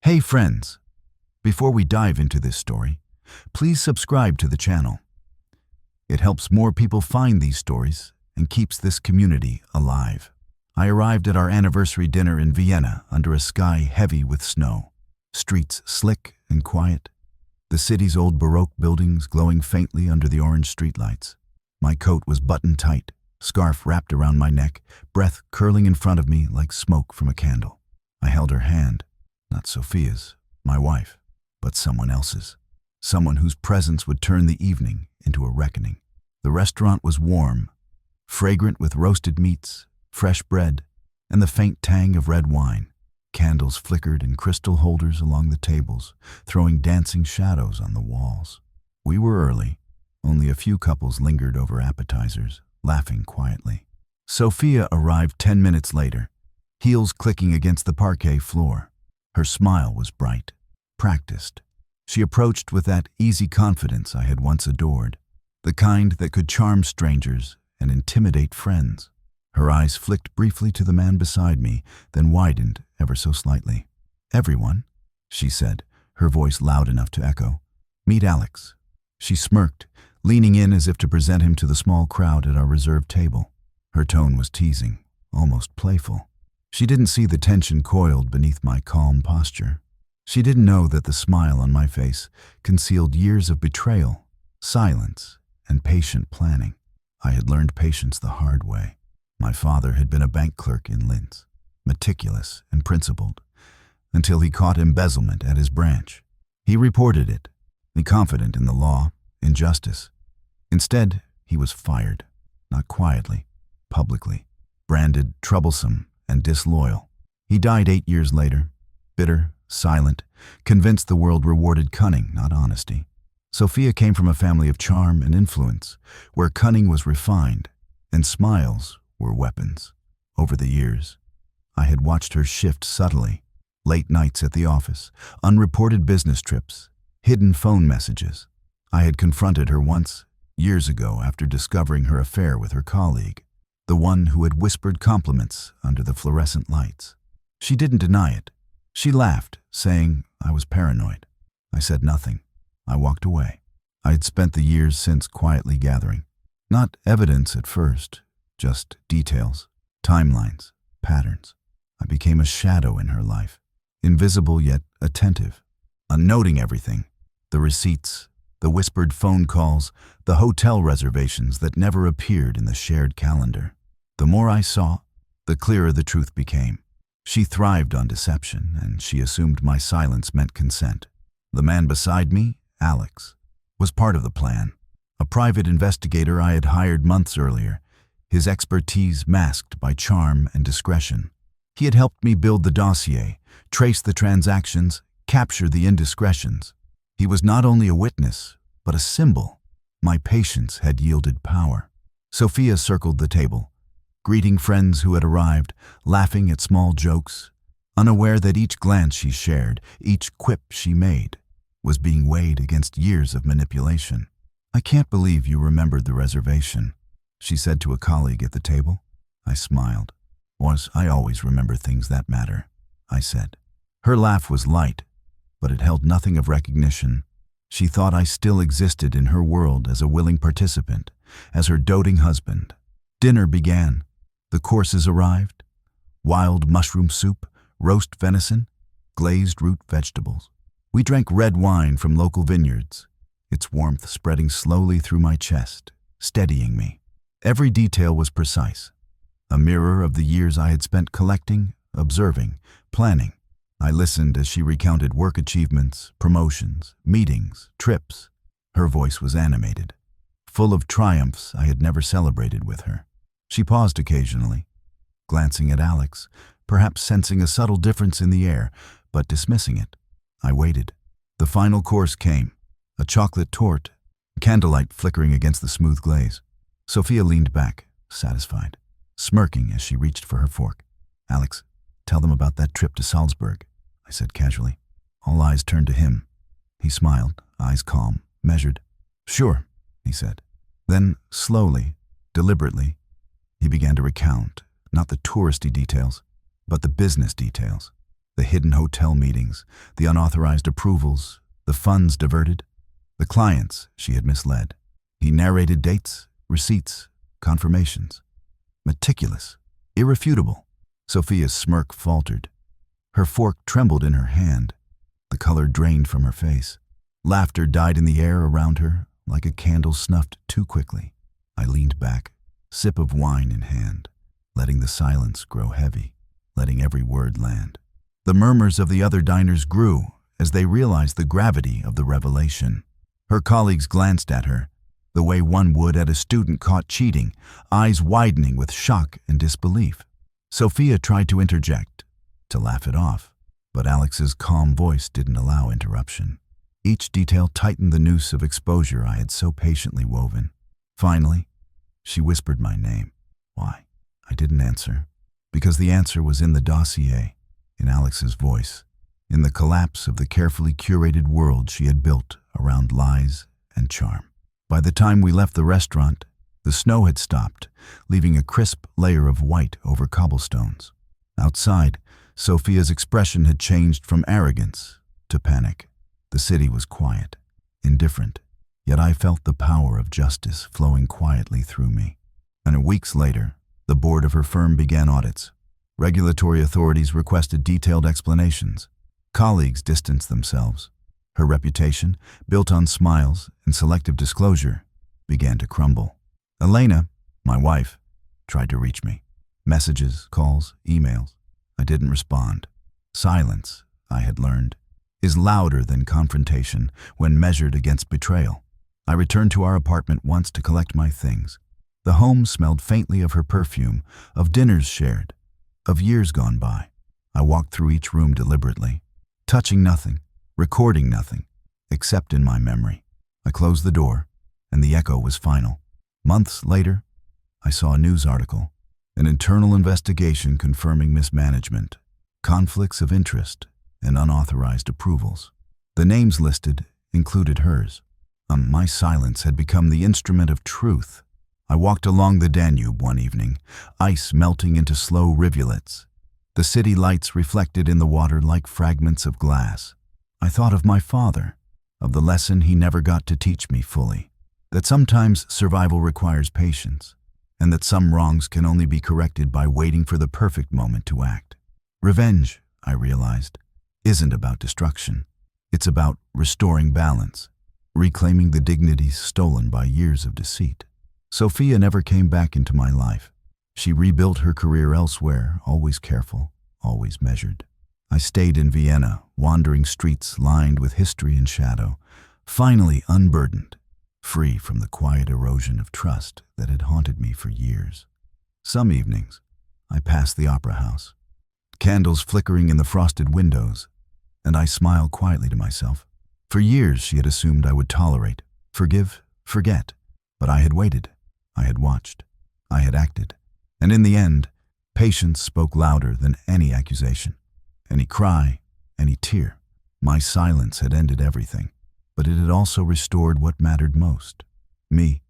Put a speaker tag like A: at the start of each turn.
A: Hey friends, before we dive into this story, please subscribe to the channel. It helps more people find these stories and keeps this community alive. I arrived at our anniversary dinner in Vienna under a sky heavy with snow. Streets slick and quiet. The city's old Baroque buildings glowing faintly under the orange streetlights. My coat was buttoned tight, scarf wrapped around my neck, breath curling in front of me like smoke from a candle. I held her hand, not Sophia's, my wife, but someone else's. Someone whose presence would turn the evening into a reckoning. The restaurant was warm, fragrant with roasted meats, fresh bread, and the faint tang of red wine. Candles flickered in crystal holders along the tables, throwing dancing shadows on the walls. We were early. Only a few couples lingered over appetizers, laughing quietly. Sophia arrived 10 minutes later, heels clicking against the parquet floor. Her smile was bright, practiced. She approached with that easy confidence I had once adored, the kind that could charm strangers and intimidate friends. Her eyes flicked briefly to the man beside me, then widened ever so slightly. "Everyone," she said, her voice loud enough to echo. "Meet Alex." She smirked, leaning in as if to present him to the small crowd at our reserved table. Her tone was teasing, almost playful. She didn't see the tension coiled beneath my calm posture. She didn't know that the smile on my face concealed years of betrayal, silence, and patient planning. I had learned patience the hard way. My father had been a bank clerk in Linz, meticulous and principled, until he caught embezzlement at his branch. He reported it, confident in the law, in justice. Instead, he was fired, not quietly, publicly, branded troublesome and disloyal. He died 8 years later, bitter, silent, convinced the world rewarded cunning, not honesty. Sophia came from a family of charm and influence, where cunning was refined and smiles were weapons. Over the years, I had watched her shift subtly. Late nights at the office, unreported business trips, hidden phone messages. I had confronted her once, years ago, after discovering her affair with her colleague, the one who had whispered compliments under the fluorescent lights. She didn't deny it. She laughed, saying I was paranoid. I said nothing. I walked away. I had spent the years since quietly gathering. Not evidence at first, just details, timelines, patterns. I became a shadow in her life, invisible yet attentive, unnoting everything. The receipts, the whispered phone calls, the hotel reservations that never appeared in the shared calendar. The more I saw, the clearer the truth became. She thrived on deception, and she assumed my silence meant consent. The man beside me, Alex, was part of the plan. A private investigator I had hired months earlier, his expertise masked by charm and discretion. He had helped me build the dossier, trace the transactions, capture the indiscretions. He was not only a witness, but a symbol. My patience had yielded power. Sophia circled the table, greeting friends who had arrived, laughing at small jokes, unaware that each glance she shared, each quip she made, was being weighed against years of manipulation. "I can't believe you remembered the reservation," she said to a colleague at the table. I smiled. "I always remember things that matter," I said. Her laugh was light, but it held nothing of recognition. She thought I still existed in her world as a willing participant, as her doting husband. Dinner began. The courses arrived: wild mushroom soup, roast venison, glazed root vegetables. We drank red wine from local vineyards, its warmth spreading slowly through my chest, steadying me. Every detail was precise, a mirror of the years I had spent collecting, observing, planning. I listened as she recounted work achievements, promotions, meetings, trips. Her voice was animated, full of triumphs I had never celebrated with her. She paused occasionally, glancing at Alex, perhaps sensing a subtle difference in the air, but dismissing it. I waited. The final course came, a chocolate torte, candlelight flickering against the smooth glaze. Sophia leaned back, satisfied, smirking as she reached for her fork. "Alex, tell them about that trip to Salzburg," I said casually. All eyes turned to him. He smiled, eyes calm, measured. "Sure," he said. Then, slowly, deliberately, he began to recount, not the touristy details, but the business details. The hidden hotel meetings, the unauthorized approvals, the funds diverted, the clients she had misled. He narrated dates, receipts, confirmations. Meticulous, irrefutable. Sophia's smirk faltered. Her fork trembled in her hand. The color drained from her face. Laughter died in the air around her, like a candle snuffed too quickly. I leaned back, sip of wine in hand, letting the silence grow heavy, letting every word land. The murmurs of the other diners grew as they realized the gravity of the revelation. Her colleagues glanced at her, the way one would at a student caught cheating, eyes widening with shock and disbelief. Sophia tried to interject, to laugh it off, but Alex's calm voice didn't allow interruption. Each detail tightened the noose of exposure I had so patiently woven. Finally, she whispered my name. Why? I didn't answer, because the answer was in the dossier, in Alex's voice, in the collapse of the carefully curated world she had built around lies and charm. By the time we left the restaurant, the snow had stopped, leaving a crisp layer of white over cobblestones. Outside, Sophia's expression had changed from arrogance to panic. The city was quiet, indifferent, yet I felt the power of justice flowing quietly through me. And weeks later, the board of her firm began audits. Regulatory authorities requested detailed explanations. Colleagues distanced themselves. Her reputation, built on smiles and selective disclosure, began to crumble. Elena, my wife, tried to reach me. Messages, calls, emails. I didn't respond. Silence, I had learned, is louder than confrontation when measured against betrayal. I returned to our apartment once to collect my things. The home smelled faintly of her perfume, of dinners shared, of years gone by. I walked through each room deliberately, touching nothing, recording nothing, except in my memory. I closed the door, and the echo was final. Months later, I saw a news article, an internal investigation confirming mismanagement, conflicts of interest, and unauthorized approvals. The names listed included hers. My silence had become the instrument of truth. I walked along the Danube one evening, ice melting into slow rivulets. The city lights reflected in the water like fragments of glass. I thought of my father, of the lesson he never got to teach me fully, that sometimes survival requires patience, and that some wrongs can only be corrected by waiting for the perfect moment to act. Revenge, I realized, isn't about destruction. It's about restoring balance, reclaiming the dignities stolen by years of deceit. Sophia never came back into my life. She rebuilt her career elsewhere, always careful, always measured. I stayed in Vienna, wandering streets lined with history and shadow, finally unburdened, free from the quiet erosion of trust that had haunted me for years. Some evenings, I passed the opera house, candles flickering in the frosted windows, and I smiled quietly to myself. For years she had assumed I would tolerate, forgive, forget, but I had waited. I had watched. I had acted. And in the end, patience spoke louder than any accusation, any cry, any tear. My silence had ended everything, but it had also restored what mattered most, me.